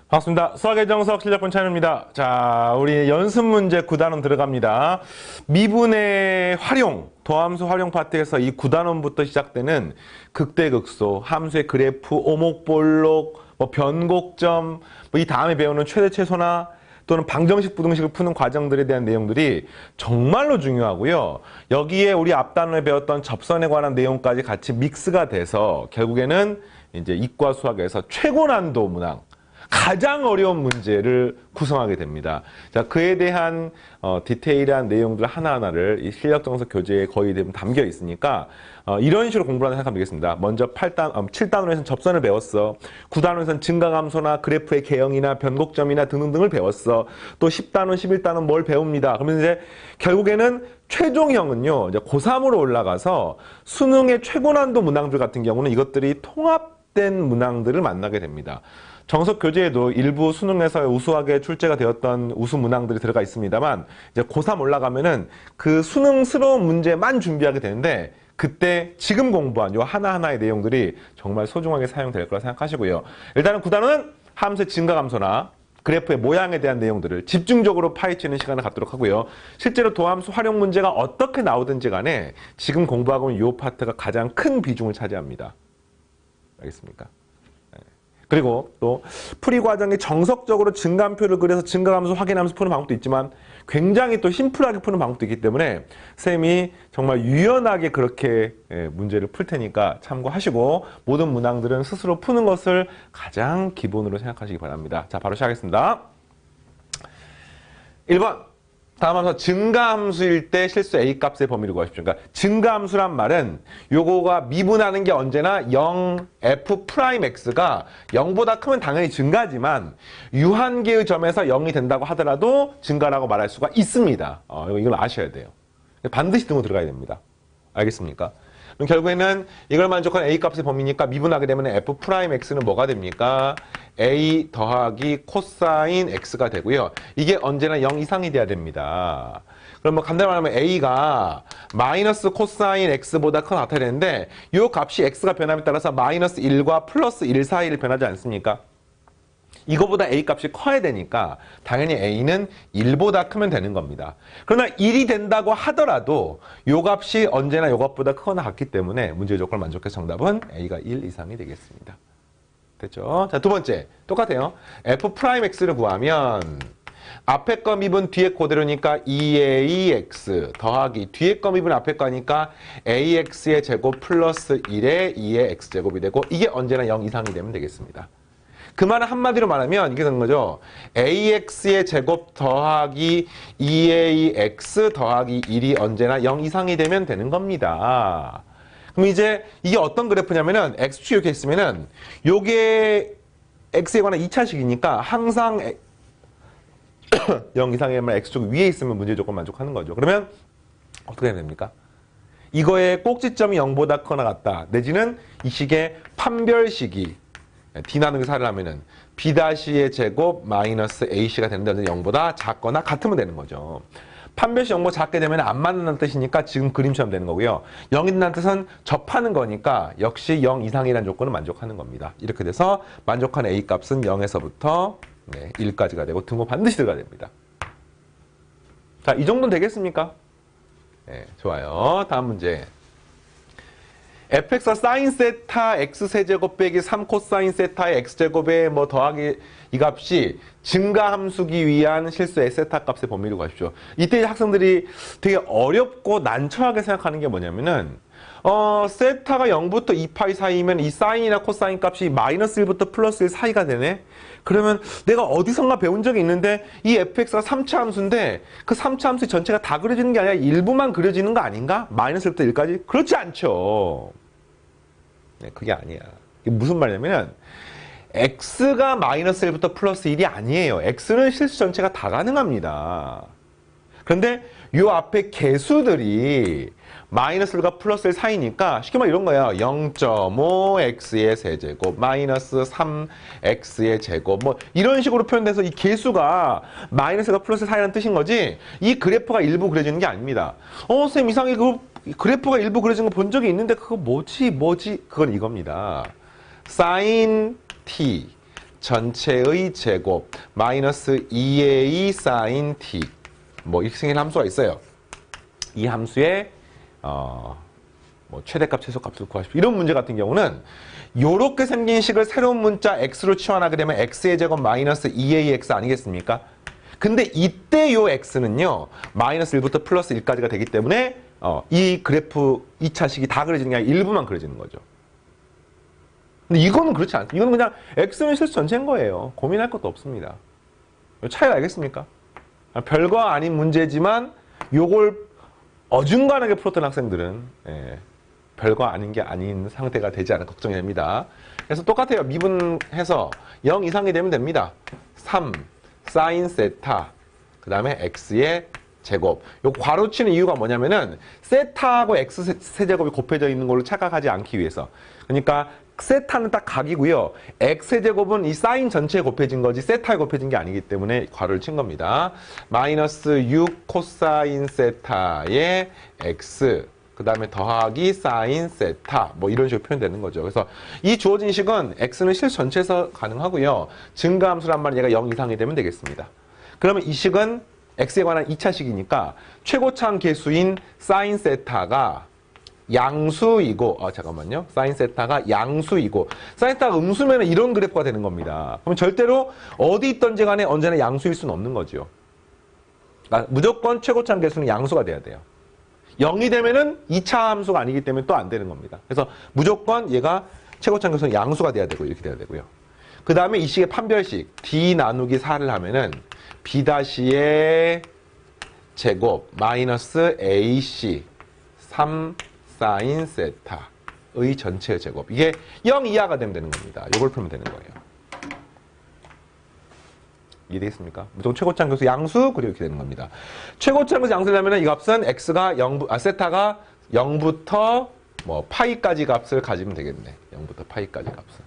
반갑습니다. 수학의 정석 실력권 찬우입니다. 자, 우리 연습 문제 9단원 들어갑니다. 미분의 활용, 도함수 활용 파트에서 이 9단원부터 시작되는 극대극소, 함수의 그래프, 오목볼록, 변곡점, 이 다음에 배우는 최대 최소나 또는 방정식, 부등식을 푸는 과정들에 대한 내용들이 정말로 중요하고요. 여기에 우리 앞단원에 배웠던 접선에 관한 내용까지 같이 믹스가 돼서 결국에는 이제 이과 수학에서 최고 난도 문항, 가장 어려운 문제를 구성하게 됩니다. 자, 그에 대한 디테일한 내용들 하나하나를 이 실력정석 교재에 거의 대부분 담겨 있으니까 이런 식으로 공부를 하는 생각하면 되겠습니다. 먼저 7단원에서는 접선을 배웠어. 9단원에서는 증가함수나 그래프의 개형이나 변곡점이나 등등등을 배웠어. 또 10단원, 11단원 뭘 배웁니다. 그러면 이제 결국에는 최종형은요, 이제 고3으로 올라가서 수능의 최고난도 문항들 같은 경우는 이것들이 통합된 문항들을 만나게 됩니다. 정석 교재에도 일부 수능에서 우수하게 출제가 되었던 우수 문항들이 들어가 있습니다만, 이제 고3 올라가면은 그 수능스러운 문제만 준비하게 되는데, 그때 지금 공부한 요 하나하나의 내용들이 정말 소중하게 사용될 거라 생각하시고요. 일단은 9단원은 함수의 증가함수나 그래프의 모양에 대한 내용들을 집중적으로 파헤치는 시간을 갖도록 하고요. 실제로 도함수 활용 문제가 어떻게 나오든지 간에 지금 공부하고 있는 요 파트가 가장 큰 비중을 차지합니다. 알겠습니까? 그리고 또 풀이 과정에 정석적으로 증가함표를 그려서 증가함수 확인하면서 푸는 방법도 있지만 굉장히 또 심플하게 푸는 방법도 있기 때문에 쌤이 정말 유연하게 그렇게 문제를 풀 테니까 참고하시고 모든 문항들은 스스로 푸는 것을 가장 기본으로 생각하시기 바랍니다. 자, 바로 시작하겠습니다. 1번. 다음 함수 증가함수일 때 실수 A값의 범위를 구하십시오. 그러니까 증가함수란 말은 요거가 미분하는 게 언제나 0, F'X가 0보다 크면 당연히 증가지만 유한계의 점에서 0이 된다고 하더라도 증가라고 말할 수가 있습니다. 이걸 아셔야 돼요. 반드시 등호 들어가야 됩니다. 알겠습니까? 그럼 결국에는 이걸 만족하는 A값의 범위니까 미분하게 되면 F'X는 뭐가 됩니까? A 더하기 코사인 X가 되고요. 이게 언제나 0 이상이 돼야 됩니다. 그럼 뭐 간단히 말하면 A가 마이너스 코사인 X보다 크거나 같아야 되는데 이 값이 X가 변함에 따라서 마이너스 1과 플러스 1 사이를 변하지 않습니까? 이거보다 A 값이 커야 되니까 당연히 A는 1보다 크면 되는 겁니다. 그러나 1이 된다고 하더라도 요 값이 언제나 요것보다 크거나 같기 때문에 문제 조건을 만족해서 정답은 A가 1 이상이 되겠습니다. 됐죠? 자, 두 번째. 똑같아요. F'X를 구하면 앞에 거 미분 뒤에 그대로니까 2AX 더하기 뒤에 거 미분 앞에 거니까 AX의 제곱 플러스 1의 2의 X제곱이 되고 이게 언제나 0 이상이 되면 되겠습니다. 그 말은 한마디로 말하면 이게 되는 거죠. AX의 제곱 더하기 2AX 더하기 1이 언제나 0 이상이 되면 되는 겁니다. 그럼 이제 이게 어떤 그래프냐면은 X축 이렇게 있으면은 요게 X에 관한 2차식이니까 항상 0 이상이면 X축 위에 있으면 문제 조건 만족하는 거죠. 그러면 어떻게 해야 됩니까? 이거의 꼭지점이 0보다 크거나 같다. 내지는 이 식의 판별식이 D 나누기 4를 하면은 B'의 제곱 마이너스 AC가 되는데 0보다 작거나 같으면 되는 거죠. 판별식 0보다 작게 되면 안 맞는다는 뜻이니까 지금 그림처럼 되는 거고요. 0이 된다는 뜻은 접하는 거니까 역시 0 이상이라는 조건을 만족하는 겁니다. 이렇게 돼서 만족하는 A 값은 0에서부터 1까지가 되고 등호 반드시 들어가야 됩니다. 자, 이 정도는 되겠습니까? 네, 좋아요. 다음 문제. fx가 사인 세타 x세제곱 빼기 3 코사인 세타의 x제곱에 더하기 이 값이 증가함수기 위한 실수의 세타 값의 범위를 구하십시오. 이때 학생들이 되게 어렵고 난처하게 생각하는 게 뭐냐면은 세타가 0부터 2파이 사이면 이 사인이나 코사인 값이 마이너스 1부터 플러스 1 사이가 되네? 그러면 내가 어디선가 배운 적이 있는데 이 fx가 3차 함수인데 그 3차 함수 전체가 다 그려지는 게 아니라 일부만 그려지는 거 아닌가? 마이너스 1부터 1까지? 그렇지 않죠. 네, 그게 아니야. 이게 무슨 말이냐면 x가 마이너스 1부터 플러스 1이 아니에요. x는 실수 전체가 다 가능합니다. 그런데 요 앞에 개수들이 마이너스 1과 플러스 1 사이니까 쉽게 말하면 이런 거예요. 0.5x의 세제곱 마이너스 3x의 제곱 이런 식으로 표현돼서 이 개수가 마이너스 1과 플러스 1 사이라는 뜻인 거지 이 그래프가 일부 그려지는 게 아닙니다. 쌤 이상하게 그 그래프가 일부 그려진 거 본 적이 있는데 그거 뭐지? 그건 이겁니다. sin t 전체의 제곱 마이너스 2a 사인 t 뭐 이렇게 생긴 함수가 있어요. 이 함수의 뭐 최대값, 최소값을 구하십시오. 이런 문제 같은 경우는 요렇게 생긴 식을 새로운 문자 x로 치환하게 되면 x의 제곱 마이너스 2ax 아니겠습니까? 근데 이때 요 x는요 마이너스 1부터 플러스 1까지가 되기 때문에 이 그래프 2차식이 다 그려지는 게 아니라 일부만 그려지는 거죠. 근데 이거는 그렇지 않습니다. 이건 그냥 x는 실수 전체인 거예요. 고민할 것도 없습니다. 차이 알겠습니까? 별거 아닌 문제지만 요걸 어중간하게 풀었던 학생들은 별거 아닌 게 아닌 상태가 되지 않을까 걱정이 됩니다. 그래서 똑같아요. 미분해서 0 이상이 되면 됩니다. 3 사인 세타 그 다음에 x의 제곱. 요 괄호치는 이유가 뭐냐면은 세타하고 x 세제곱이 곱해져 있는 걸로 착각하지 않기 위해서. 그러니까 세타는 딱 각이고요. x제곱은 이 사인 전체에 곱해진 거지 세타에 곱해진 게 아니기 때문에 괄호를 친 겁니다. 마이너스 6 코사인 세타의 x 그 다음에 더하기 사인 세타 뭐 이런 식으로 표현되는 거죠. 그래서 이 주어진 식은 x는 실수 전체에서 가능하고요. 증가함수란 말은 얘가 0 이상이 되면 되겠습니다. 그러면 이 식은 x에 관한 2차식이니까 최고차항 계수인 사인 세타가 양수이고 잠깐만요. 사인 세타가 양수이고 사인 세타가 음수면 이런 그래프가 되는 겁니다. 그럼 절대로 어디 있던지 간에 언제나 양수일 수는 없는 거죠. 그러니까 무조건 최고차항 계수는 양수가 돼야 돼요. 0이 되면은 2차 함수가 아니기 때문에 또 안 되는 겁니다. 그래서 무조건 얘가 최고차항 계수는 양수가 돼야 되고 이렇게 돼야 되고요. 그 다음에 이 식의 판별식 d 나누기 4를 하면은 b-의 제곱 마이너스 ac 3 사인 세타의 전체의 제곱. 이게 0 이하가 되면 되는 겁니다. 이걸 풀면 되는 거예요. 이해되겠습니까? 무조건 최고차항 계수 양수 그리고 이렇게 되는 겁니다. 최고차항 계수 양수를 하면 이 값은 x가 세타가 0부터 뭐 파이까지 값을 가지면 되겠네. 0부터 파이까지 값을.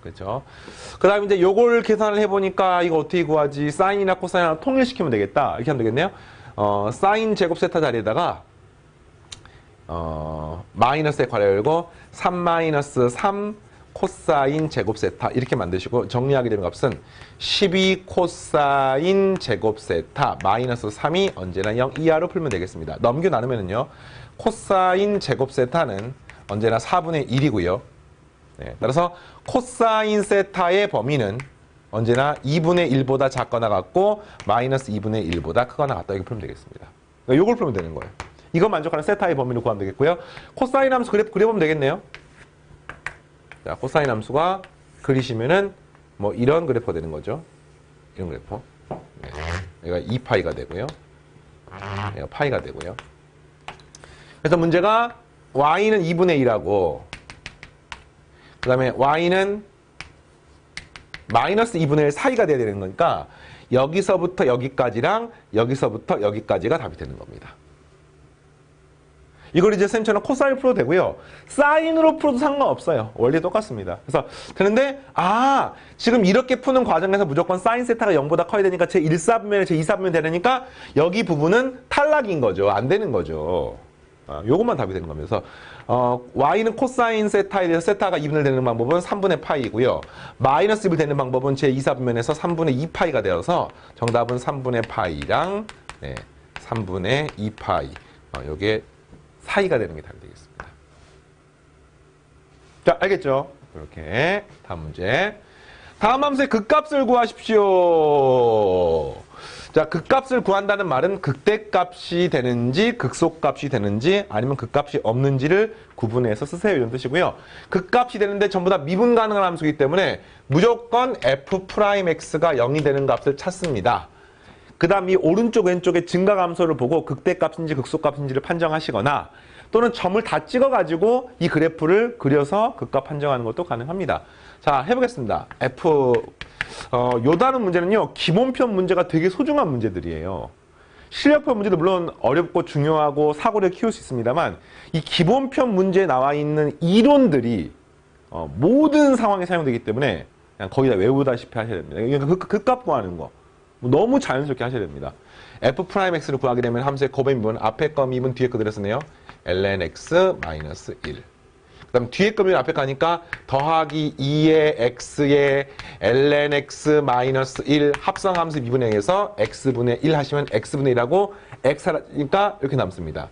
그렇죠? 그 다음에 이제 요걸 계산을 해보니까 이거 어떻게 구하지? 사인이나 코사인이나 통일시키면 되겠다. 이렇게 하면 되겠네요. 사인 제곱 세타 자리에다가 마이너스에 괄호 열고 3 마이너스 3 코사인 제곱 세타 이렇게 만드시고 정리하게 되는 값은 12 코사인 제곱 세타 마이너스 3이 언제나 0 이하로 풀면 되겠습니다. 넘겨 나누면은요 코사인 제곱 세타는 언제나 4분의 1이고요. 네, 따라서 코사인 세타의 범위는 언제나 2분의 1보다 작거나 같고 마이너스 2분의 1보다 크거나 같다 이렇게 풀면 되겠습니다. 그러니까 이걸 풀면 되는 거예요. 이거 만족하는 세타의 범위를 구하면 되겠고요. 코사인 함수 그려보면 되겠네요. 자, 코사인 함수가 그리시면은 뭐 이런 그래프가 되는 거죠. 이런 그래프. 네. 얘가 2파이가 되고요. 얘가 파이가 되고요. 그래서 문제가 y는 2분의 1하고 그 다음에 y는 마이너스 2분의 1 사이가 돼야 되는 거니까 여기서부터 여기까지랑 여기서부터 여기까지가 답이 되는 겁니다. 이걸 이제 쌤처럼 코사인 풀어도 되고요. 사인으로 풀어도 상관없어요. 원리 똑같습니다. 그래서 되는데 지금 이렇게 푸는 과정에서 무조건 사인 세타가 0보다 커야 되니까 제 1사분면에 제 2사분면 되니까 여기 부분은 탈락인 거죠. 안 되는 거죠. 요것만 답이 되는 겁니다. 그래서 y는 코사인 세타에 대해서 세타가 2분의 1 되는 방법은 3분의 파이고요. 마이너스 1이 되는 방법은 제 2사분면에서 3분의 2파이가 되어서 정답은 3분의 파이랑 3분의 2파이 요게 사이가 되는 게 답이 되겠습니다. 자, 알겠죠? 이렇게 다음 문제. 다음 함수의 극값을 구하십시오. 자, 극값을 구한다는 말은 극대값이 되는지 극소값이 되는지 아니면 극값이 없는지를 구분해서 쓰세요 이런 뜻이고요. 극값이 되는데 전부 다 미분 가능한 함수이기 때문에 무조건 f'x가 0이 되는 값을 찾습니다. 그 다음 이 오른쪽 왼쪽에 증가함수를 보고 극대값인지 극소값인지를 판정하시거나 또는 점을 다 찍어가지고 이 그래프를 그려서 극값 판정하는 것도 가능합니다. 자, 해보겠습니다. 요 다른 문제는요, 기본편 문제가 되게 소중한 문제들이에요. 실력편 문제도 물론 어렵고 중요하고 사고를 키울 수 있습니다만 이 기본편 문제에 나와 있는 이론들이 모든 상황에 사용되기 때문에 그냥 거의 다 외우다시피 하셔야 됩니다. 그러니까 극값 구하는 거. 너무 자연스럽게 하셔야 됩니다. f'x를 구하게 되면 함수의 곱의 미분, 앞에 거 미분, 뒤에 거 들였으네요. ln x-1. 그 그다음 뒤에 거면 앞에 가니까 더하기 2의 x의 ln x 마이너스 1 합성함수 미분에 의해서 x분의 1 하시면 x분의 1하고 x 하니까 이렇게 남습니다.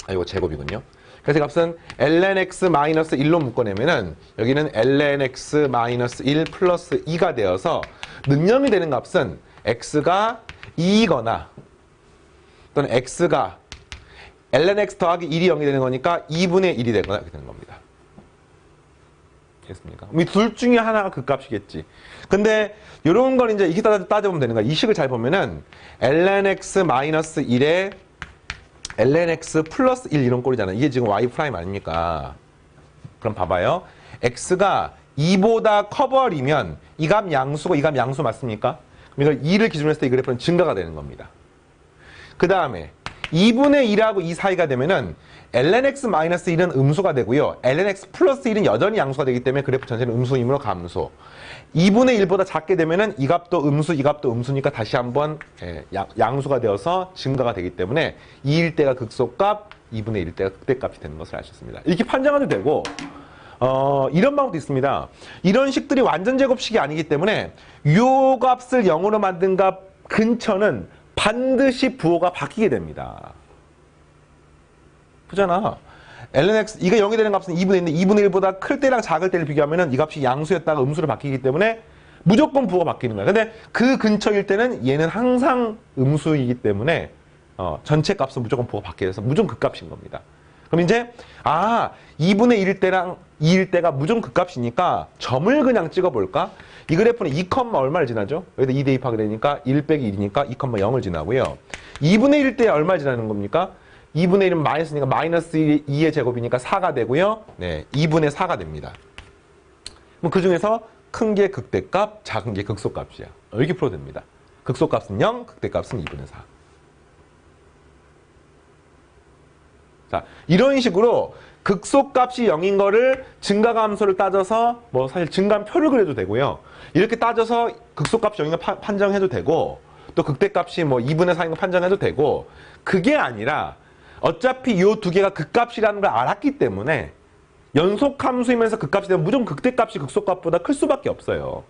아, 이거 제곱이군요. 그래서 이 값은 ln x 마이너스 1로 묶어내면은 여기는 ln x 마이너스 1 플러스 2가 되어서 능력이 되는 값은 x가 2이거나 또는 x가 ln x 더하기 1이 0이 되는 거니까 2분의 1이 되거나 이렇게 되는 겁니다. 됐습니까? 이 둘 중에 하나가 그 값이겠지. 근데 이런 걸 이제 이렇게 따져보면 되는 거야. 이 식을 잘 보면은 ln x 마이너스 1에 ln x 플러스 1 이런 꼴이잖아요. 이게 지금 y 프라임 아닙니까? 그럼 봐봐요. x가 2보다 커버리면 이 값 양수고 이 값 양수 맞습니까? 그럼 이걸 2를 기준으로 했을 때 이 그래프는 증가가 되는 겁니다. 그 다음에 2분의 1하고 2 사이가 되면은 ln x 마이너스 1은 음수가 되고요. ln x 플러스 1은 여전히 양수가 되기 때문에 그래프 전체는 음수이므로 감소. 2분의 1보다 작게 되면은 이 값도 음수, 이 값도 음수니까 다시 한번 양수가 되어서 증가가 되기 때문에 2일 때가 극소값, 2분의 1일 때가 극대값이 되는 것을 알 수 있습니다. 이렇게 판정해도 되고 이런 방법도 있습니다. 이런 식들이 완전 제곱식이 아니기 때문에 요 값을 0으로 만든 값 근처는 반드시 부호가 바뀌게 됩니다. 보잖아. ln x, 이게 0이 되는 값은 2분의 1인데 2분의 1보다 클 때랑 작을 때를 비교하면 이 값이 양수였다가 음수로 바뀌기 때문에 무조건 부호가 바뀌는 거야. 근데 그 근처일 때는 얘는 항상 음수이기 때문에 전체 값은 무조건 부호가 바뀌게 돼서 무조건 극값인 겁니다. 그럼 이제 2분의 1일 때랑 2일 때가 무조건 극값이니까 점을 그냥 찍어볼까? 이 그래프는 2, 얼마를 지나죠? 여기다 2 대입하게 되니까 1 빼기 1이니까 2, 0을 지나고요. 2분의 1일 때 얼마 지나는 겁니까? 2분의 1은 마이너스니까 마이너스 2의 제곱이니까 4가 되고요. 네, 2분의 4가 됩니다. 그럼 그 중에서 큰 게 극대값, 작은 게 극소값이야. 이렇게 풀어도 됩니다. 극소값은 0, 극대값은 2분의 4. 자, 이런 식으로 극소값이 0인 거를 증가함수를 따져서 뭐 사실 증가표를 그려도 되고요. 이렇게 따져서 극소값이 0인 거 판정해도 되고 또 극대값이 뭐 2분의 4인 거 판정해도 되고 그게 아니라 어차피 이 두 개가 극값이라는 걸 알았기 때문에 연속함수이면서 극값이 되면 무조건 극대값이 극소값보다 클 수밖에 없어요.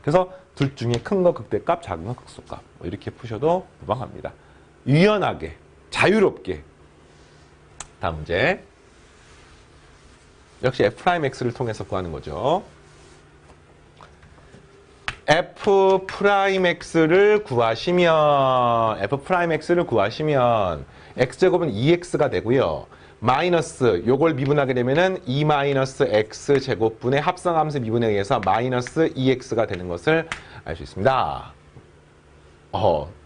그래서 둘 중에 큰 거 극대값, 작은 거 극소값 이렇게 푸셔도 무방합니다. 유연하게, 자유롭게. 다음 문제. 역시 f'x를 통해서 구하는 거죠. f'x를 구하시면 x제곱은 2x가 되고요. 마이너스 요걸 미분하게 되면은 2 마이너스 x제곱분의 합성함수 미분에 의해서 마이너스 2x가 되는 것을 알 수 있습니다.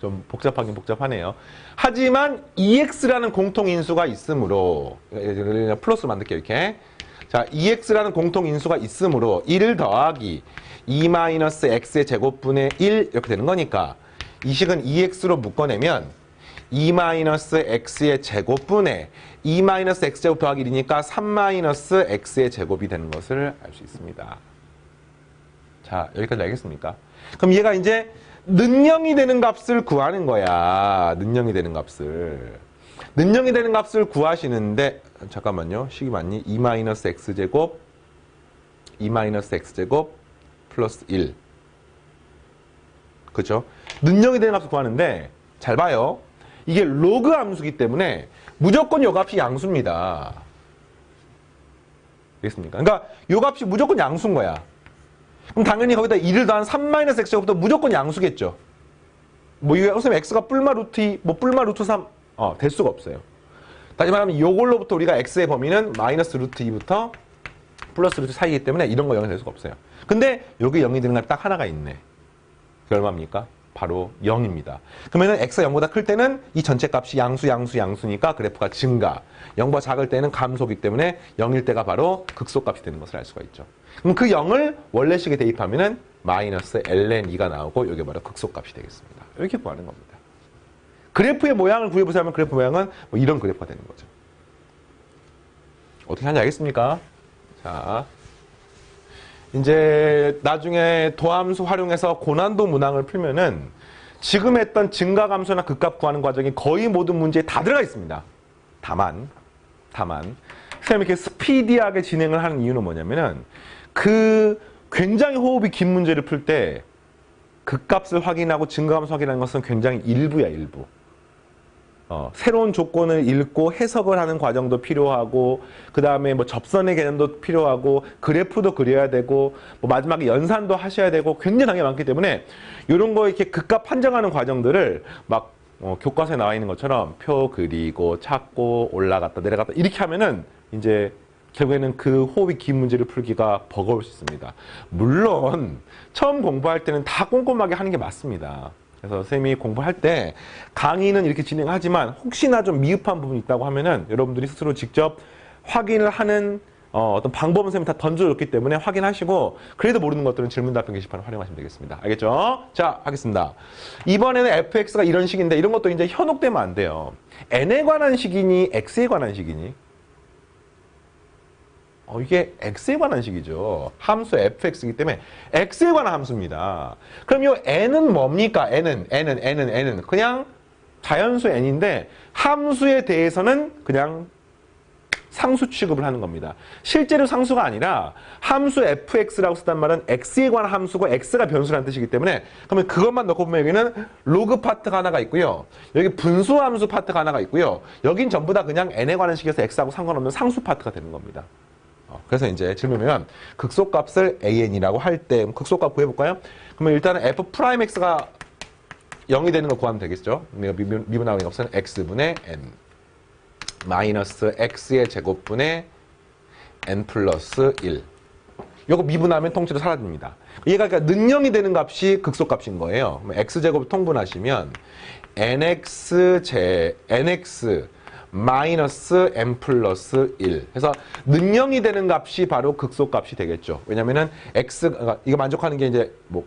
좀 복잡하긴 복잡하네요. 하지만 2x라는 공통인수가 있으므로 플러스로 만들게요. 이렇게. 자, 2x라는 공통인수가 있으므로 1을 더하기 2 마이너스 x의 제곱분의 1 이렇게 되는 거니까 이 식은 2x로 묶어내면 2 마이너스 x의 제곱분의 2 마이너스 x제곱 더하기 1이니까 3 마이너스 x의 제곱이 되는 것을 알 수 있습니다. 자, 여기까지 알겠습니까? 그럼 얘가 이제 능령이 되는 값을 구하는 거야. 능령이 되는 값을. 능령이 되는 값을 구하시는데 잠깐만요. 식이 맞니? 2 마이너스 x제곱 2 마이너스 x제곱 플러스 1. 그죠? 능령이 되는 값을 구하는데 잘 봐요. 이게 로그 함수기 때문에 무조건 요 값이 양수입니다. 알겠습니까? 그러니까 요 값이 무조건 양수인 거야. 그럼 당연히 거기다 2를 더한 3-x제곱도 무조건 양수겠죠. 뭐 이게 선생님 x가 뿔마 루트 2, 뭐 뿔마 루트 3 될 수가 없어요. 다시 말하면 요걸로부터 우리가 x의 범위는 마이너스 루트 2부터 플러스 루트 사이이기 때문에 이런 거 0이 될 수가 없어요. 근데 여기 0이 되는 값 딱 하나가 있네. 그게 얼마입니까? 바로 0입니다. 그러면은 x가 0보다 클 때는 이 전체 값이 양수니까 그래프가 증가. 0보다 작을 때는 감소이기 때문에 0일 때가 바로 극소값이 되는 것을 알 수가 있죠. 그럼 그 0을 원래식에 대입하면은 마이너스 ln 2가 나오고 이게 바로 극소값이 되겠습니다. 이렇게 구하는 겁니다. 그래프의 모양을 구해보자면 그래프 모양은 뭐 이런 그래프가 되는 거죠. 어떻게 하는지 알겠습니까? 자, 이제 나중에 도함수 활용해서 고난도 문항을 풀면은 지금 했던 증가함수나 극값 구하는 과정이 거의 모든 문제에 다 들어가 있습니다. 다만 쌤이 이렇게 스피디하게 진행을 하는 이유는 뭐냐면은 그 굉장히 호흡이 긴 문제를 풀 때 극값을 확인하고 증가함수 확인하는 것은 굉장히 일부야, 일부. 새로운 조건을 읽고 해석을 하는 과정도 필요하고, 그 다음에 뭐 접선의 개념도 필요하고, 그래프도 그려야 되고, 뭐 마지막에 연산도 하셔야 되고, 굉장히 단계가 많기 때문에 이런 거 이렇게 극값 판정하는 과정들을 막 교과서에 나와 있는 것처럼 표 그리고 찾고 올라갔다 내려갔다 이렇게 하면은 이제 결국에는 그 호흡이 긴 문제를 풀기가 버거울 수 있습니다. 물론 처음 공부할 때는 다 꼼꼼하게 하는 게 맞습니다. 그래서 쌤이 공부할 때 강의는 이렇게 진행하지만 혹시나 좀 미흡한 부분이 있다고 하면은 여러분들이 스스로 직접 확인을 하는 어떤 방법은 쌤이 다 던져줬기 때문에 확인하시고, 그래도 모르는 것들은 질문 답변 게시판을 활용하시면 되겠습니다. 알겠죠? 자, 하겠습니다. 이번에는 fx가 이런 식인데 이런 것도 이제 현혹되면 안 돼요. n에 관한 식이니 x에 관한 식이니? 이게 x에 관한 식이죠. 함수 fx이기 때문에 x에 관한 함수입니다. 그럼 이 n은 뭡니까? n은 그냥 자연수 n인데 함수에 대해서는 그냥 상수 취급을 하는 겁니다. 실제로 상수가 아니라 함수 fx라고 쓰단 말은 x에 관한 함수고 x가 변수라는 뜻이기 때문에, 그러면 그것만 넣고 보면 여기는 로그 파트가 하나가 있고요. 여기 분수 함수 파트가 하나가 있고요. 여긴 전부 다 그냥 n에 관한 식에서 x하고 상관없는 상수 파트가 되는 겁니다. 그래서 이제 질문이면 극소값을 an이라고 할 때 극소값 구해볼까요? 그러면 일단은 f'x가 0이 되는 걸 구하면 되겠죠. 미분하는 값은 x분의 n 마이너스 x의 제곱분의 n 플러스 1. 이거 미분하면 통째로 사라집니다. 얘가 그러니까 능령이 되는 값이 극소값인 거예요. x제곱 통분하시면 nx 마이너스 n 플러스 1 해서 능령이 되는 값이 바로 극소값이 되겠죠. 왜냐면은 이거 만족하는 게 이제 뭐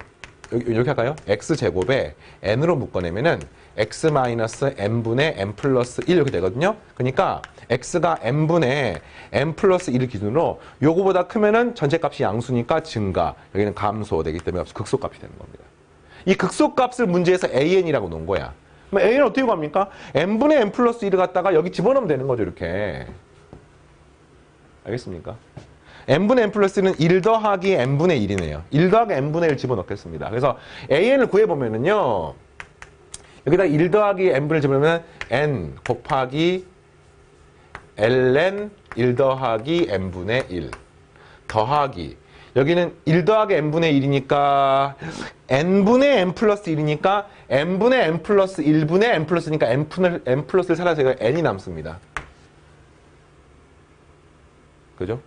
이렇게 할까요? x제곱에 n으로 묶어내면은 x 마이너스 n분의 n 플러스 1 이렇게 되거든요. 그러니까 x가 n분의 n 플러스 1을 기준으로 요거보다 크면은 전체 값이 양수니까 증가, 여기는 감소 되기 때문에 극소값이 되는 겁니다. 이 극소값을 문제에서 an이라고 놓은 거야. 그럼 a는 어떻게 구합니까? n분의 n 플러스 1을 갖다가 여기 집어넣으면 되는 거죠, 이렇게. 알겠습니까? n분의 n 플러스 1은 1 더하기 n분의 1이네요. 1 더하기 n분의 1 집어넣겠습니다. 그래서 an을 구해보면은요, 여기다 1 더하기 n분의 1 집어넣으면 n 곱하기 ln 1 더하기 n분의 1 더하기, 여기는 1 더하기 n분의 1이니까 n분의 n 플러스 1이니까 n분의 n 플러스 1분의 n 플러스니까 n 플러스를 살아서 n이 남습니다. 그죠?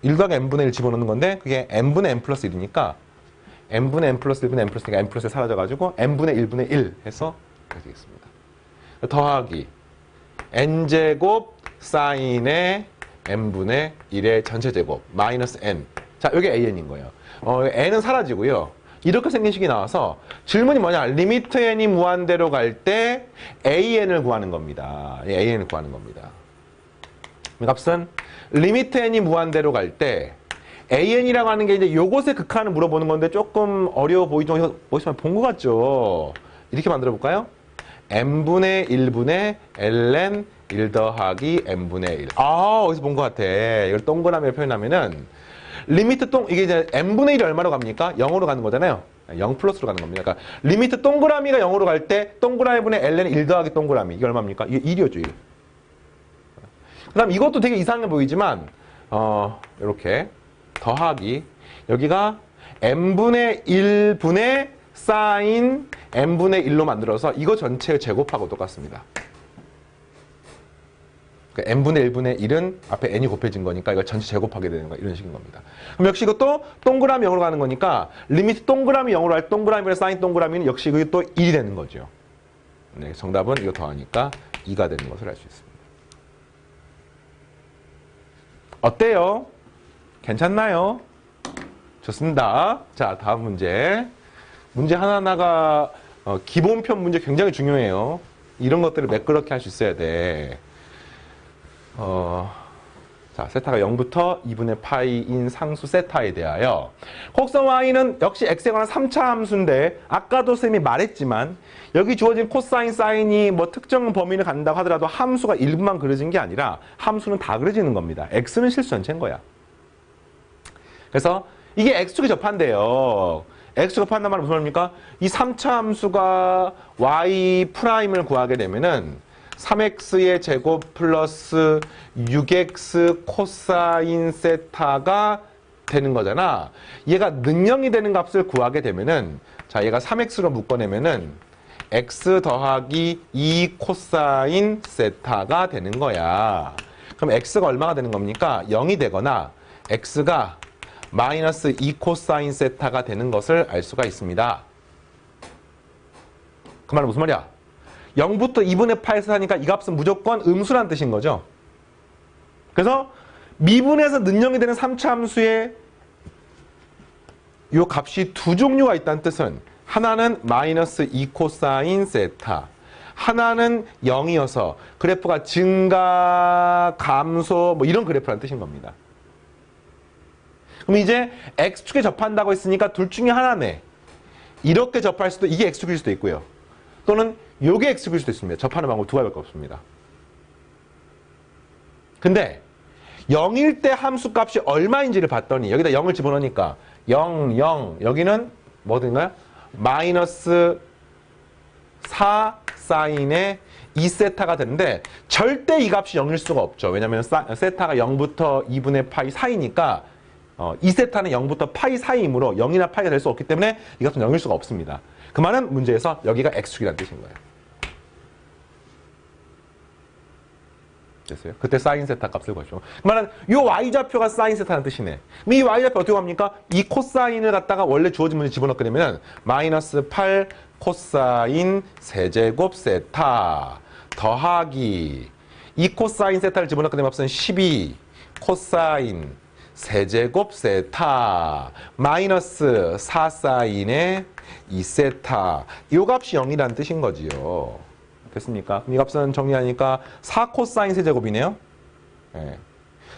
1 더하기 n분의 1 집어넣는 건데 그게 n분의 n 플러스 1이니까 n분의 n 플러스 1분의 n 플러스니까 n 플러스에 사라져가지고 n분의 1분의 1 해서 이렇게 되겠습니다. 더하기 n제곱 사인의 n분의 1의 전체 제곱 마이너스 n. 자, 이게 an인 거예요. n은 사라지고요. 이렇게 생긴 식이 나와서 질문이 뭐냐? 리미트 n이 무한대로 갈 때 an을 구하는 겁니다. an을 구하는 겁니다. 이 값은 리미트 n이 무한대로 갈 때 an이라고 하는 게 이제 요것의 극한을 물어보는 건데 조금 어려워 보이지만 본 것 같죠? 이렇게 만들어 볼까요? n분의 1분의 ln 1 더하기 n분의 1. 어디서 본 것 같아. 이걸 동그라미로 표현하면은 리미트 이게 이제 n분의 1이 얼마로 갑니까? 0으로 가는 거잖아요. 0 플러스로 가는 겁니다. 그러니까 리미트 동그라미가 0으로 갈 때 동그라미분의 ln 1 더하기 동그라미. 이게 얼마입니까? 이게 1이었죠, 1. 그 다음 이것도 되게 이상해 보이지만 이렇게 더하기, 여기가 n분의 1분의 사인 n분의 1로 만들어서 이거 전체 제곱하고 똑같습니다. 그러니까 n분의 1분의 1은 앞에 n이 곱해진 거니까 이거 전체 제곱하게 되는 거, 이런 식인 겁니다. 그럼 역시 이것도 동그라미 0으로 가는 거니까 리미트 동그라미 0으로 할 때 동그라미랑 사인 동그라미는 역시 이게 또 1이 되는 거죠. 네, 정답은 이거 더하니까 2가 되는 것을 알 수 있습니다. 어때요? 괜찮나요? 좋습니다. 자, 다음 문제. 문제 하나하나가 기본편 문제 굉장히 중요해요. 이런 것들을 매끄럽게 할 수 있어야 돼. 자, 세타가 0부터 2분의 파이인 상수 세타에 대하여 곡선 y는 역시 x에 관한 3차 함수인데 아까도 쌤이 말했지만 여기 주어진 코사인, 사인이 뭐 특정 범위를 간다고 하더라도 함수가 일부만 그려진 게 아니라 함수는 다 그려지는 겁니다. x는 실수 전체인 거야. 그래서 이게 x축에 접한대요. x축에 접한단 말은 무슨 말입니까? 이 3차 함수가 y 프라임을 구하게 되면은 3x의 제곱 플러스 6x 코사인 세타가 되는 거잖아. 얘가 능령이 되는 값을 구하게 되면은 자, 얘가 3x로 묶어내면은 x 더하기 2 코사인 세타가 되는 거야. 그럼 x가 얼마가 되는 겁니까? 0이 되거나 x가 마이너스 2 코사인 세타가 되는 것을 알 수가 있습니다. 그 말은 무슨 말이야? 0부터 2분의 파에서 하니까 이 값은 무조건 음수란 뜻인 거죠. 그래서 미분에서 능령이 되는 3차 함수의 이 값이 두 종류가 있다는 뜻은 하나는 마이너스 2 코사인 세타, 하나는 0이어서 그래프가 증가, 감소 뭐 이런 그래프란 뜻인 겁니다. 그럼 이제 x축에 접한다고 했으니까 둘 중에 하나네. 이렇게 접할 수도, 이게 x축일 수도 있고요. 또는 요게 x축일 수도 있습니다. 접하는 방법 두 가지밖에 없습니다. 근데 0일 때 함수값이 얼마인지를 봤더니 여기다 0을 집어넣으니까 0, 0 여기는 뭐든가요? 마이너스 4 사인의 2세타가 되는데 절대 이 값이 0일 수가 없죠. 왜냐하면 세타가 0부터 2분의 파이 사이니까 2세타는 0부터 파이 사이이므로 0이나 파이가 될 수 없기 때문에 이 값은 0일 수가 없습니다. 그 말은 문제에서 여기가 x축이라는 뜻인 거예요. 됐어요? 그때 사인 세타 값을 구하죠. 그 말은 이 y좌표가 사인 세타라는 뜻이네. 그럼 이 y좌표 어떻게 합니까? 이 코사인을 갖다가 원래 주어진 문제 집어넣게 되면 마이너스 8 코사인 세제곱 세타 더하기 이 코사인 세타를 집어넣게 되면 앞선 12 코사인 세제곱 세타 마이너스 4 사인의 2세타 이 값이 0이라는 뜻인 거지요. 됐습니까? 이 값은 정리하니까 4 코사인 세제곱이네요. 네.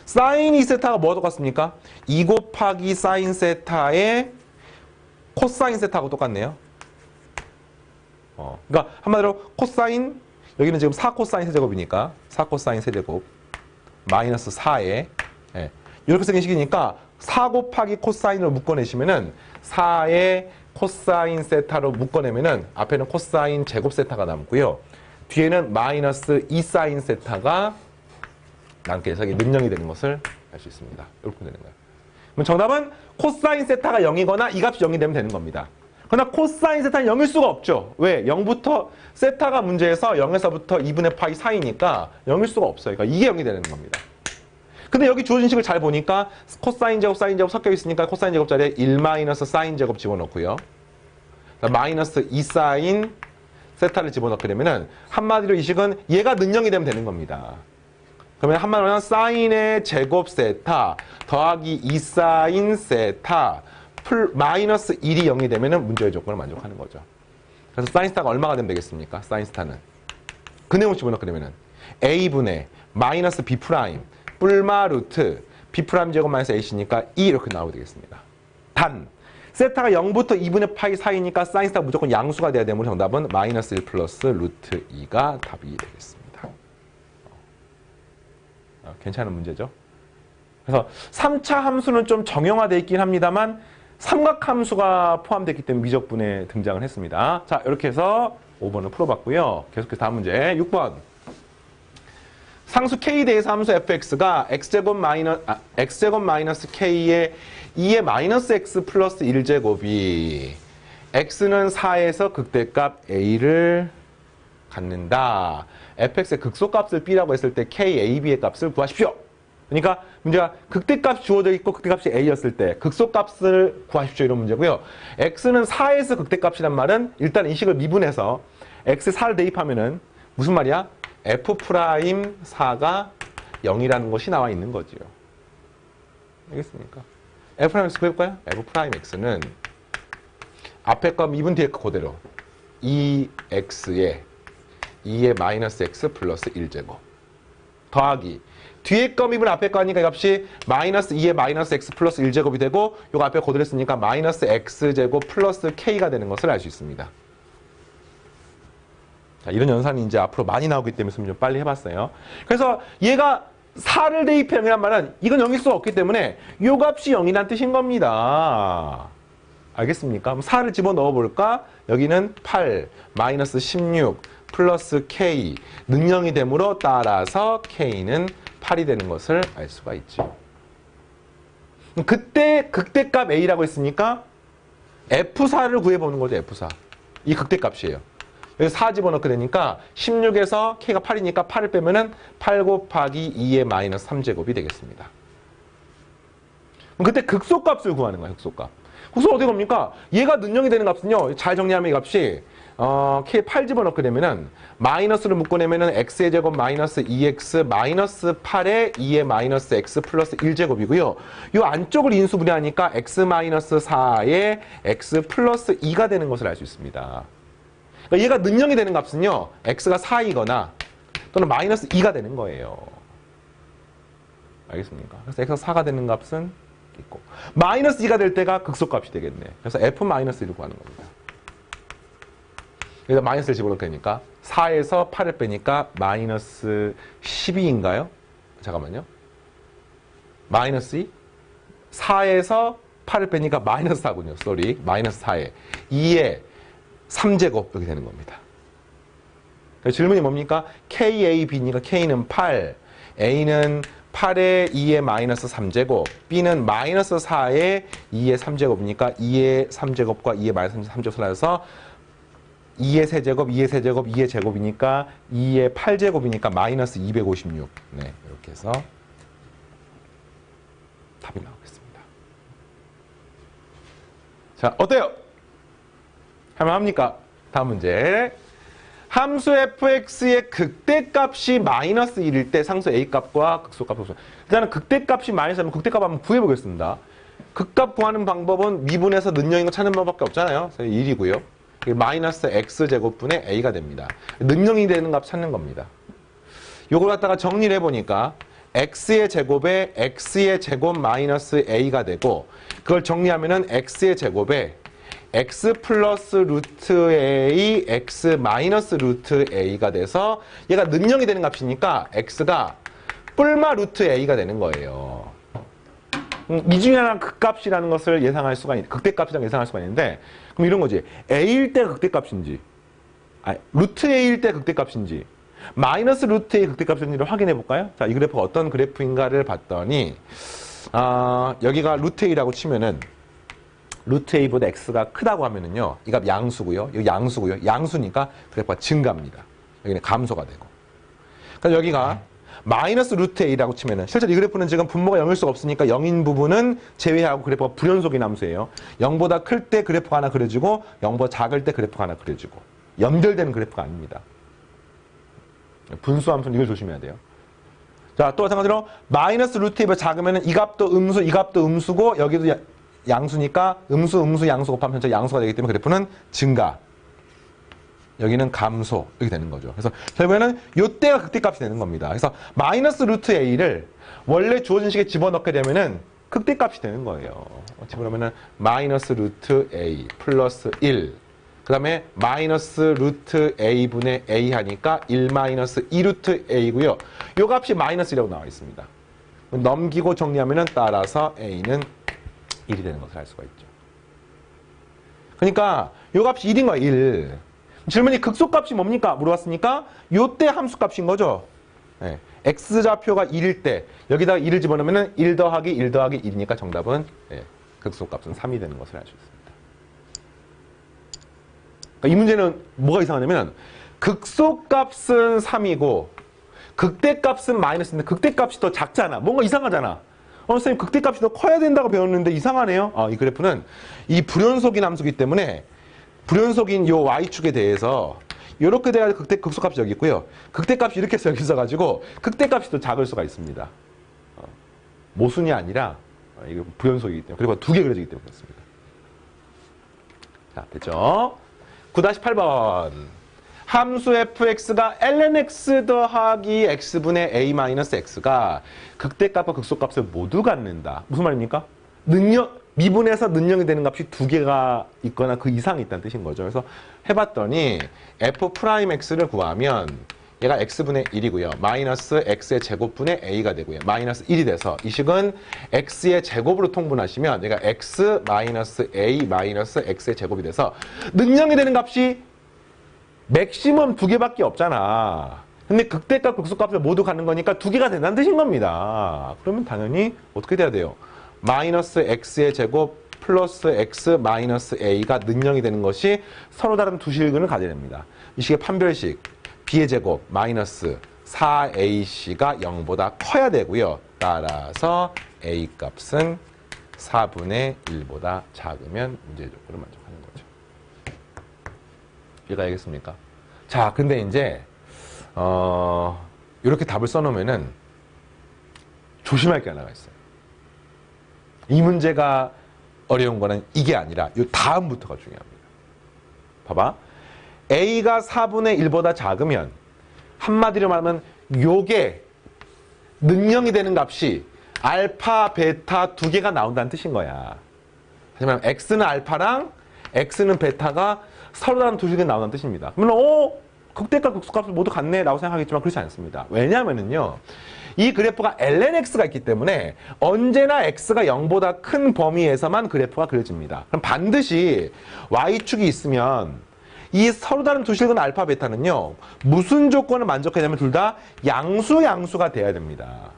사인 2세타가 뭐와 똑같습니까? 2 곱하기 사인 세타의 코사인 세타하고 똑같네요. 그러니까 한마디로 코사인, 여기는 지금 4 코사인 세제곱이니까 4 코사인 세제곱 마이너스 4에 네. 이렇게 생긴 식이니까 4 곱하기 코사인으로 묶어내시면은 4의 코사인 세타로 묶어내면은 앞에는 코사인 제곱 세타가 남고요. 뒤에는 마이너스 2 사인 세타가 남게 해서 능령이 되는 것을 알 수 있습니다. 이렇게 되는 거예요. 그럼 정답은 코사인 세타가 0이거나 이 값이 0이 되면 되는 겁니다. 그러나 코사인 세타는 0일 수가 없죠. 왜? 0부터 세타가 문제에서 0에서부터 2분의 파이 사이니까 0일 수가 없어요. 그러니까 이게 0이 되는 겁니다. 근데 여기 주어진 식을 잘 보니까 코사인 제곱, 사인 제곱 섞여 있으니까 코사인 제곱 자리에 1 마이너스 사인 제곱 집어넣고요. 마이너스 2 사인 세타를 집어넣게 되면은 한마디로 이 식은 얘가 능령이 되면 되는 겁니다. 그러면 한마디로 하면 사인의 제곱 세타 더하기 2 사인 세타 마이너스 1이 0이 되면은 문제의 조건을 만족하는 거죠. 그래서 사인 스타가 얼마가 되면 되겠습니까? 사인 스타는 그 내용을 집어넣게 되면은 a분의 마이너스 b 프라임 뿔마 루트 b 프라임 제곱 마이너스 ac니까 2 이렇게 나오게 되겠습니다. 단 세타가 0부터 2분의 파이 사이니까 사인 스타가 무조건 양수가 돼야 되므로 정답은 마이너스 1 플러스 루트 2가 답이 되겠습니다. 괜찮은 문제죠? 그래서 3차 함수는 좀 정형화되어 있긴 합니다만 삼각함수가 포함되어 있기 때문에 미적분에 등장을 했습니다. 자, 이렇게 해서 5번을 풀어봤고요. 계속해서 다음 문제 6번. 상수 K에 대해서 함수 fx가 x제곱 마이너스 K의 2의 마이너스 x 플러스 1제곱이 x는 4에서 극대값 a를 갖는다. fx의 극소값을 b라고 했을 때 k, a, b의 값을 구하십시오. 그러니까 문제가 극대값이 주어져 있고 극대값이 a였을 때 극소값을 구하십시오 이런 문제고요. x는 4에서 극대값이란 말은 일단 이 식을 미분해서 x에 4를 대입하면은 무슨 말이야? f'4가 0이라는 것이 나와 있는 거지요. 알겠습니까? f'x 구해볼까요? f'x는 앞에 거 미분 뒤에 거 그대로 2x에 2의 마이너스 x 플러스 1제곱 더하기. 뒤에 거 미분 앞에 거 하니까 이 값이 마이너스 2의 마이너스 x 플러스 1제곱이 되고 요거 앞에 그대로 쓰니까 마이너스 x제곱 플러스 k가 되는 것을 알 수 있습니다. 자, 이런 연산이 이제 앞으로 많이 나오기 때문에 좀 빨리 해봤어요. 그래서 얘가 4를 대입해 0이란 말은 이건 0일 수 없기 때문에 요 값이 0이란 뜻인 겁니다. 알겠습니까? 그럼 4를 집어넣어 볼까? 여기는 8, 마이너스 16, 플러스 k, 는 0이 되므로 따라서 k는 8이 되는 것을 알 수가 있죠. 그때 극대값 a라고 했으니까 f4를 구해보는 거죠. f4. 이 극대값이에요. 여기 4 집어넣게 되니까 16에서 k가 8이니까 8을 빼면은 8 곱하기 2의 마이너스 3제곱이 되겠습니다. 그럼 그때 극소값을 구하는 거예요. 극소값. 극소 어떻게 겁니까? 얘가 는 0이 되는 값은요. 잘 정리하면 이 값이 k 8 집어넣게 되면은 마이너스를 묶어내면은 x의 제곱 마이너스 2x 마이너스 8에 2의 마이너스 x 플러스 1제곱이고요. 이 안쪽을 인수분해하니까 x 마이너스 4에 x 플러스 2가 되는 것을 알 수 있습니다. 그러니까 얘가 는 0이 되는 값은요. x가 4이거나 또는 마이너스 2가 되는 거예요. 알겠습니까? 그래서 x가 4가 되는 값은 있고 마이너스 2가 될 때가 극소값이 되겠네. 그래서 f 마이너스 1을 구하는 겁니다. 그래서 마이너스를 집어넣게 되니까 4에서 8을 빼니까 마이너스 12인가요? 잠깐만요. 마이너스 2? 4에서 8을 빼니까 마이너스 4군요. 쏘리. 마이너스 4에 2에 3제곱 이렇게 되는 겁니다. 질문이 뭡니까? KAB니까 K는 8, A는 8에 2의 마이너스 3제곱, B는 마이너스 4에 2의 3제곱이니까 2의 3제곱과 2의 마이너스 3제곱 살아서 2의 세제곱, 2의 세제곱, 2의 제곱이니까 2의 8제곱이니까 마이너스 256. 네, 이렇게 해서 답이 나오겠습니다. 자, 어때요? 할만합니까? 다음 문제. 함수 fx의 극대값이 마이너스 1일 때 상수 a값과 극소값 없어요. 일단은 극대값이 마이너스 1이면 극대값 한번 구해보겠습니다. 극값 구하는 방법은 미분해서 는 0인 거 찾는 방법밖에 없잖아요. 그래서 1이고요. 마이너스 x제곱분의 a가 됩니다. 는 0이 되는 값 찾는 겁니다. 요걸 갖다가 정리를 해보니까 x의 제곱에 x의 제곱 마이너스 a가 되고 그걸 정리하면은 x의 제곱에 x 플러스 루트 a, x 마이너스 루트 a가 돼서 얘가 는 0이 되는 값이니까 x가 뿔마 루트 a가 되는 거예요. 이 중에 하나 극값이라는 것을 예상할 수가 있는, 극대값이라는 예상할 수가 있는데 그럼 이런 거지. a일 때 극대값인지 루트 a일 때 극대값인지 마이너스 루트 a 극대값인지를 확인해 볼까요? 자, 이 그래프가 어떤 그래프인가를 봤더니 여기가 루트 a라고 치면은 루트 a보다 x가 크다고 하면은요. 이 값 양수고요. 여기 양수고요. 양수니까 그래프가 증가합니다. 여기는 감소가 되고. 그러니까 여기가 마이너스 루트 a라고 치면은 실제로 이 그래프는 지금 분모가 0일 수가 없으니까 0인 부분은 제외하고 그래프가 불연속인 함수예요. 0보다 클 때 그래프가 하나 그려지고 0보다 작을 때 그래프가 하나 그려지고 연결되는 그래프가 아닙니다. 분수함수는 이걸 조심해야 돼요. 자, 또 마찬가지로 마이너스 루트 a보다 작으면은 이 값도 음수, 이 값도 음수고 여기도 양수니까 음수, 양수 곱하면 전체 양수가 되기 때문에 그래프는 증가. 여기는 감소. 이렇게 되는 거죠. 그래서 결국에는 요때가 극대값이 되는 겁니다. 그래서 마이너스 루트 a를 원래 주어진 식에 집어넣게 되면은 극대값이 되는 거예요. 집어넣으면은 마이너스 루트 a 플러스 1. 그 다음에 마이너스 루트 a분의 a 하니까 1 마이너스 2 루트 a고요. 요 값이 마이너스 1이라고 나와 있습니다. 넘기고 정리하면은 따라서 a는 1이 되는 것을 알 수가 있죠. 그러니까 요 값이 1인 거야, 1. 질문이 극소값이 뭡니까? 물어봤으니까 요때 함수값인 거죠. 네. x좌표가 1일 때 여기다가 1을 집어넣으면 1 더하기 1 더하기 1이니까 정답은 극소값은 3이 되는 것을 알 수 있습니다. 그러니까 이 문제는 뭐가 이상하냐면 극소값은 3이고 극대값은 마이너스인데 극대값이 더 작잖아. 뭔가 이상하잖아. 선생님 극대값이 더 커야 된다고 배웠는데 이상하네요. 이 그래프는 이 불연속인 함수이기 때문에 불연속인 요 y축에 대해서 이렇게 돼야 극소값이 여기 있고요. 극대값이 이렇게 해서 여기 있어가지고 극대값이 더 작을 수가 있습니다. 모순이 아니라 이거 불연속이기 때문에 그리고 두 개 그려지기 때문에 그렇습니다. 자, 됐죠? 9-8번 함수 fx가 ln x 더하기 x분의 a 마이너스 x가 극대값과 극소값을 모두 갖는다. 무슨 말입니까? 미분에서 능력이 되는 값이 두 개가 있거나 그 이상이 있다는 뜻인 거죠. 그래서 해봤더니 f'x를 구하면 얘가 x분의 1이고요. 마이너스 x의 제곱분의 a가 되고요. 마이너스 1이 돼서 이 식은 x의 제곱으로 통분하시면 얘가 x 마이너스 a 마이너스 x의 제곱이 돼서 능력이 되는 값이 맥시멈 두 개밖에 없잖아. 근데 극대값, 극소값을 모두 갖는 거니까 두 개가 된다는 뜻인 겁니다. 그러면 당연히 어떻게 돼야 돼요? 마이너스 x의 제곱 플러스 x 마이너스 a가 능력이 되는 것이 서로 다른 두 실근을 가져야 됩니다. 이 식의 판별식 b의 제곱 마이너스 4ac가 0보다 커야 되고요. 따라서 a 값은 4분의 1보다 작으면 문제의 조건을 만족하는 거죠. 이해가 되겠습니까? 자, 근데 이제 이렇게 답을 써놓으면은 조심할 게 하나가 있어요. 이 문제가 어려운 거는 이게 아니라 이 다음부터가 중요합니다. 봐봐. a가 4분의 1보다 작으면 한마디로 말하면 요게 능령이 되는 값이 알파, 베타 두 개가 나온다는 뜻인 거야. 하지만 x는 알파랑 x는 베타가 서로 다른 두 실근이 나온다는 뜻입니다. 그러면 극대값, 극소값을 모두 같네 라고 생각하겠지만 그렇지 않습니다. 왜냐하면요. 이 그래프가 ln x가 있기 때문에 언제나 x가 0보다 큰 범위에서만 그래프가 그려집니다. 그럼 반드시 y축이 있으면 이 서로 다른 두 실근 알파, 베타는요. 무슨 조건을 만족해야 되냐면 둘 다 양수가 돼야 됩니다.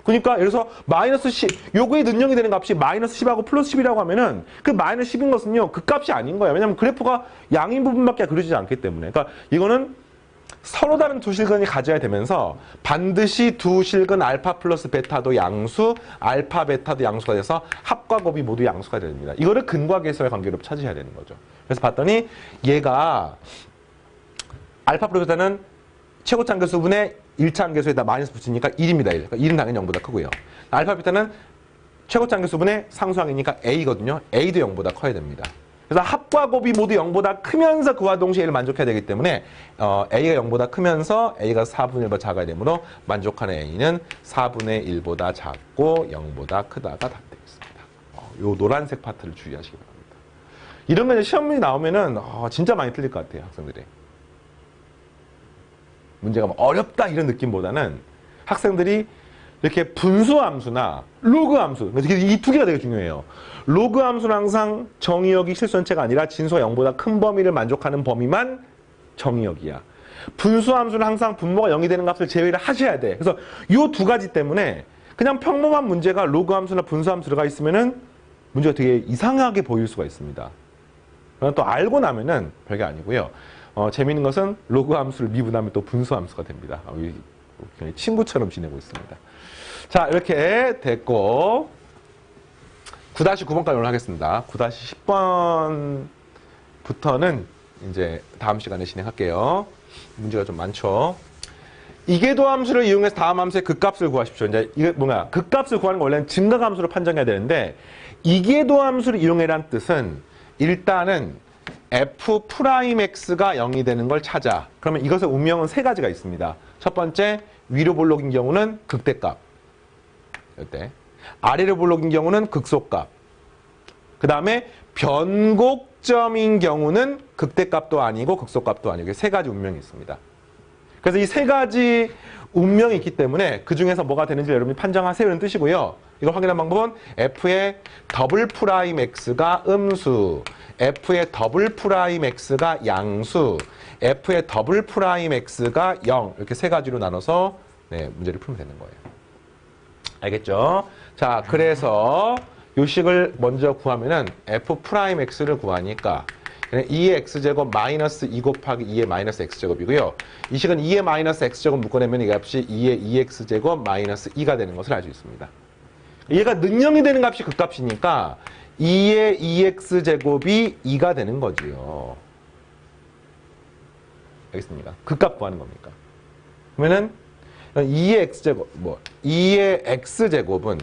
그러니까 예를 들어서 마이너스 10, 요거의 능력이 되는 값이 마이너스 10하고 플러스 10이라고 하면은 그 마이너스 10인 것은요. 그 값이 아닌 거예요. 왜냐면 그래프가 양인 부분밖에 그려지지 않기 때문에. 그러니까 이거는 서로 다른 두 실근이 가져야 되면서 반드시 두 실근 알파 플러스 베타도 양수, 알파 베타도 양수가 돼서 합과 곱이 모두 양수가 됩니다. 이거를 근과 계수의 관계로 찾으셔야 되는 거죠. 그래서 봤더니 얘가 알파 플러스 베타는 최고차 함계수분의 1차 함계수에다 마이너스 붙이니까 1입니다. 1. 그러니까 1은 당연히 0보다 크고요. 알파 베타는 최고차 함계수분의 상수항이니까 a거든요. a도 0보다 커야 됩니다. 그래서 합과 곱이 모두 0보다 크면서 그와 동시에 A를 만족해야 되기 때문에 A가 0보다 크면서 A가 4분의 1보다 작아야 되므로 만족하는 A는 4분의 1보다 작고 0보다 크다가 답 되겠습니다. 요 노란색 파트를 주의하시기 바랍니다. 이런 거 시험 문제 나오면은 진짜 많이 틀릴 것 같아요. 학생들이. 문제가 어렵다 이런 느낌보다는 학생들이 이렇게 분수 함수나 로그 함수, 이 두 개가 되게 중요해요. 로그 함수는 항상 정의역이 실수전체가 아니라 진수가 0보다 큰 범위를 만족하는 범위만 정의역이야. 분수 함수는 항상 분모가 0이 되는 값을 제외를 하셔야 돼. 그래서 이 두 가지 때문에 그냥 평범한 문제가 로그 함수나 분수 함수 들어가 있으면은 문제가 되게 이상하게 보일 수가 있습니다. 그러나 또 알고 나면은 별게 아니고요. 재미있는 것은 로그 함수를 미분하면 또 분수 함수가 됩니다. 친구처럼 지내고 있습니다. 자, 이렇게 됐고 9-9번까지 오늘 하겠습니다. 9-10번부터는 이제 다음 시간에 진행할게요. 문제가 좀 많죠. 이계도 함수를 이용해서 다음 함수의 극값을 구하십시오. 이제 이게 뭐냐? 극값을 구하는 건 원래는 증가 함수로 판정해야 되는데 이계도 함수를 이용해라는 뜻은 일단은 f'x가 0이 되는 걸 찾아. 그러면 이것의 운명은 세 가지가 있습니다. 첫 번째, 위로 볼록인 경우는 극대값. 이때 아래로 볼록인 경우는 극소값. 그 다음에 변곡점인 경우는 극대값도 아니고 극소값도 아니고 세 가지 운명이 있습니다. 그래서 이 세 가지 운명이 있기 때문에 그 중에서 뭐가 되는지 여러분이 판정하세요 이런 뜻이고요. 이걸 확인하는 방법은 f의 더블 프라임 x가 음수, f의 더블 프라임 x가 양수, f의 더블 프라임 x가 0 이렇게 세 가지로 나눠서 문제를 풀면 되는 거예요. 알겠죠? 자, 그래서 요 식을 먼저 구하면은 f'x를 구하니까 2의 x제곱 마이너스 2 곱하기 2의 마이너스 x제곱이고요. 이 식은 2의 마이너스 x제곱 묶어내면 이 값이 2의 2x제곱 마이너스 2가 되는 것을 알 수 있습니다. 얘가 능령이 되는 값이 그 값이니까 2의 2x제곱이 2가 되는 거지요. 알겠습니까? 그 값 구하는 겁니까? 그러면은 2의 x제곱, 2의 x제곱은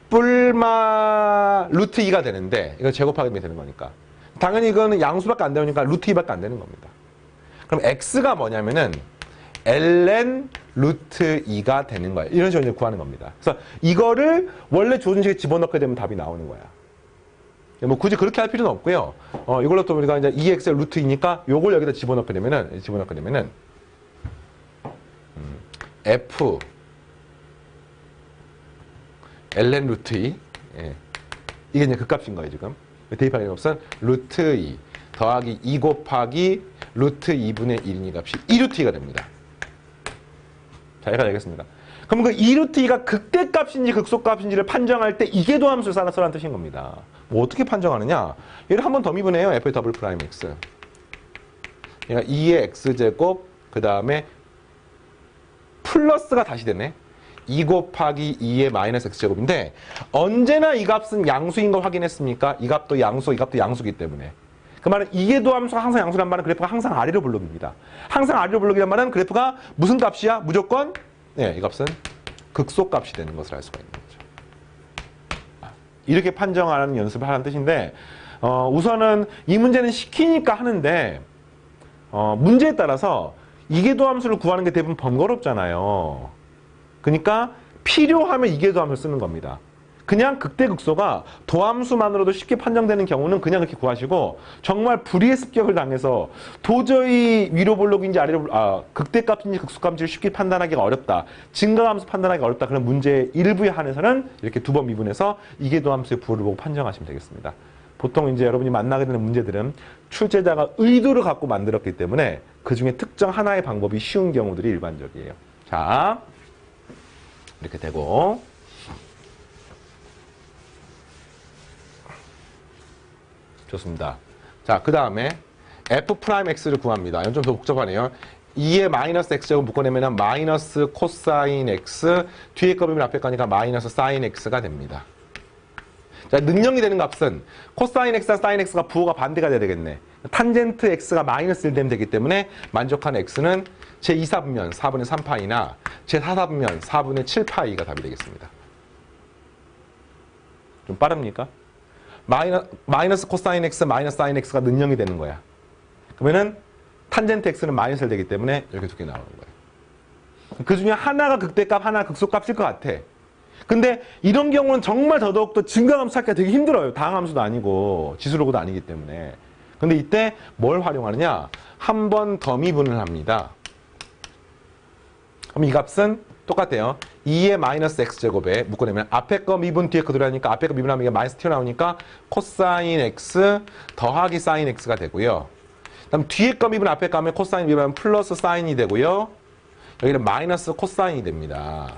뿔마 루트 2가 되는데, 이거 제곱하게 되는 거니까. 당연히 이거는 양수밖에 안 되니까 루트 2밖에 안 되는 겁니다. 그럼 x가 뭐냐면은 ln 루트 2가 되는 거예요. 이런 식으로 이제 구하는 겁니다. 그래서 이거를 원래 조준식에 집어넣게 되면 답이 나오는 거야. 뭐 굳이 그렇게 할 필요는 없고요. 이걸로 또 우리가 이제 2x의 루트 2니까 요걸 여기다 집어넣게 되면은 f ln 루트 2 예. 이게 이제 그 값인 거예요, 지금. 대입하는 값은 루트 2 더하기 2 곱하기 루트 2분의 1인 이 값이 2루트 2가 됩니다. 자, 여기까지 알겠습니다. 그럼 그 2루트 2가 극대값인지 극소값인지를 판정할 때 이게 도함수를 써라는 뜻인 겁니다. 뭐 어떻게 판정하느냐? 얘를 한 번 더 미분해요. f의 더블 프라임 x. 그러니까 2의 x제곱 그 다음에 플러스가 다시 되네. 2 곱하기 2의 마이너스 x제곱인데 언제나 이 값은 양수인 거 확인했습니까? 이 값도 양수, 이 값도 양수기 때문에. 그 말은 이게 도함수가 항상 양수란 말은 그래프가 항상 아래로 블록입니다. 항상 아래로 블록이란 말은 그래프가 무슨 값이야? 무조건 이 값은 극소값이 되는 것을 알 수가 있는 거죠. 이렇게 판정하는 연습을 하는 뜻인데 우선은 이 문제는 시키니까 하는데 문제에 따라서 이게 도함수를 구하는 게 대부분 번거롭잖아요. 그러니까 필요하면 이게 도함수를 쓰는 겁니다. 그냥 극대극소가 도함수만으로도 쉽게 판정되는 경우는 그냥 그렇게 구하시고 정말 불의의 습격을 당해서 도저히 위로 볼록인지 아래로 극대값인지 극소값인지를 쉽게 판단하기가 어렵다. 증가함수 판단하기가 어렵다. 그런 문제 일부에 한해서는 이렇게 두 번 미분해서 이게 도함수의 부호를 보고 판정하시면 되겠습니다. 보통 이제 여러분이 만나게 되는 문제들은 출제자가 의도를 갖고 만들었기 때문에 그 중에 특정 하나의 방법이 쉬운 경우들이 일반적이에요. 자, 이렇게 되고 좋습니다. 자, 그 다음에 f 프라임 x를 구합니다. 이건 좀 더 복잡하네요. 2의 마이너스 x제곱 묶어내면 마이너스 코사인 x, 뒤에 거 비면 앞에 거니까 마이너스 사인 x가 됩니다. 자, 능력이 되는 값은 코사인 x와 사인 x가 부호가 반대가 돼야 되겠네. 탄젠트 x가 마이너스 1 되면 되기 때문에 만족하는 x는 제2사분면 4분의 3파이나 제4사분면 4분의 7파이가 답이 되겠습니다. 좀 빠릅니까? 마이너스 코사인 x, 마이너스 사인 x가 능력이 되는 거야. 그러면은 탄젠트 x는 마이너스를 되기 때문에 이렇게 두 개 나오는 거예요. 그 중에 하나가 극대값, 하나가 극소값일 것 같아. 근데 이런 경우는 정말 더더욱 증가함수 찾기가 되게 힘들어요. 다항함수도 아니고 지수로고도 아니기 때문에. 근데 이때 뭘 활용하느냐? 한 번 더 미분을 합니다. 그럼 이 값은 똑같아요. 2의 마이너스 x제곱에 묶어내면 앞에 거 미분 뒤에 거 들어가니까 앞에 거 미분하면 이게 마이너스 튀어나오니까 코사인 x 더하기 사인 x가 되고요. 그다음 뒤에 거 미분 앞에 거 하면 코사인 미분하면 플러스 사인이 되고요. 여기는 마이너스 코사인이 됩니다.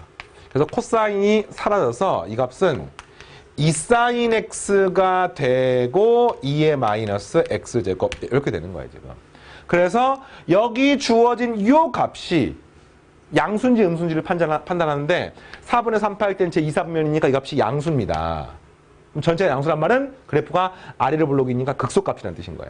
그래서 코사인이 사라져서 이 값은 2사인 x가 되고 2의 마이너스 x제곱 이렇게 되는 거예요, 지금. 그래서 여기 주어진 이 값이 양수인지 음수인지를 판단하는데 4분의 3파일 때는 제2사분면이니까 이 값이 양수입니다. 그럼 전체가 양수란 말은 그래프가 아래로 블록이니까 극소값이라는 뜻인 거야.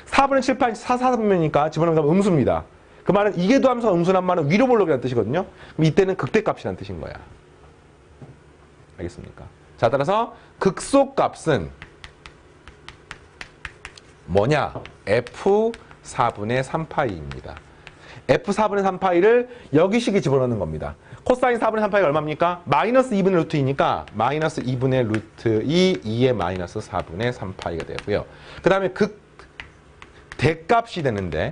4분의 7파일 4사분면이니까 집어넣으면 음수입니다. 그 말은 이게 도함수가 음수란 말은 위로 볼록이라는 뜻이거든요. 그럼 이때는 극대값이라는 뜻인 거야. 알겠습니까? 자, 따라서 극소값은 뭐냐? f4분의 3파이입니다. f4분의 3파이를 여기식에 집어넣는 겁니다. 코사인 4분의 3파이가 얼마입니까? 마이너스 2분의 루트 2니까 마이너스 2분의 루트 2, 2의 마이너스 4분의 3파이가 되고요. 그 다음에 대값이 되는데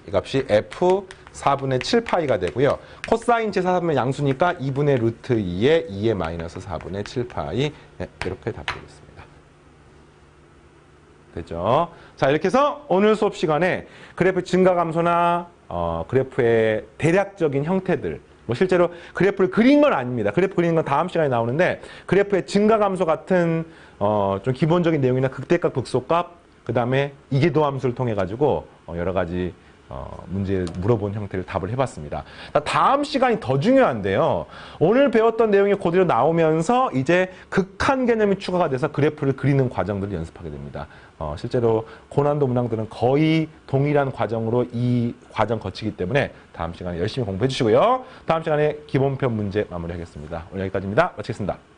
이 값이 f4분의 7파이가 되고요. 코사인 제4사분면 양수니까 2분의 루트 2에 2의 마이너스 4분의 7파이 이렇게 답이 되겠습니다. 됐죠? 자, 이렇게 해서 오늘 수업 시간에 그래프 증가감소나 그래프의 대략적인 형태들 뭐 실제로 그래프를 그린 건 아닙니다. 그래프 그리는 건 다음 시간에 나오는데 그래프의 증가감소 같은 좀 기본적인 내용이나 극대값, 극소값 그 다음에 이계도함수를 통해 가지고 여러 가지 문제 물어본 형태를 답을 해봤습니다. 다음 시간이 더 중요한데요. 오늘 배웠던 내용이 그대로 나오면서 이제 극한 개념이 추가가 돼서 그래프를 그리는 과정들을 연습하게 됩니다. 실제로 고난도 문항들은 거의 동일한 과정으로 이 과정 거치기 때문에 다음 시간에 열심히 공부해 주시고요. 다음 시간에 기본편 문제 마무리하겠습니다. 오늘 여기까지입니다. 마치겠습니다.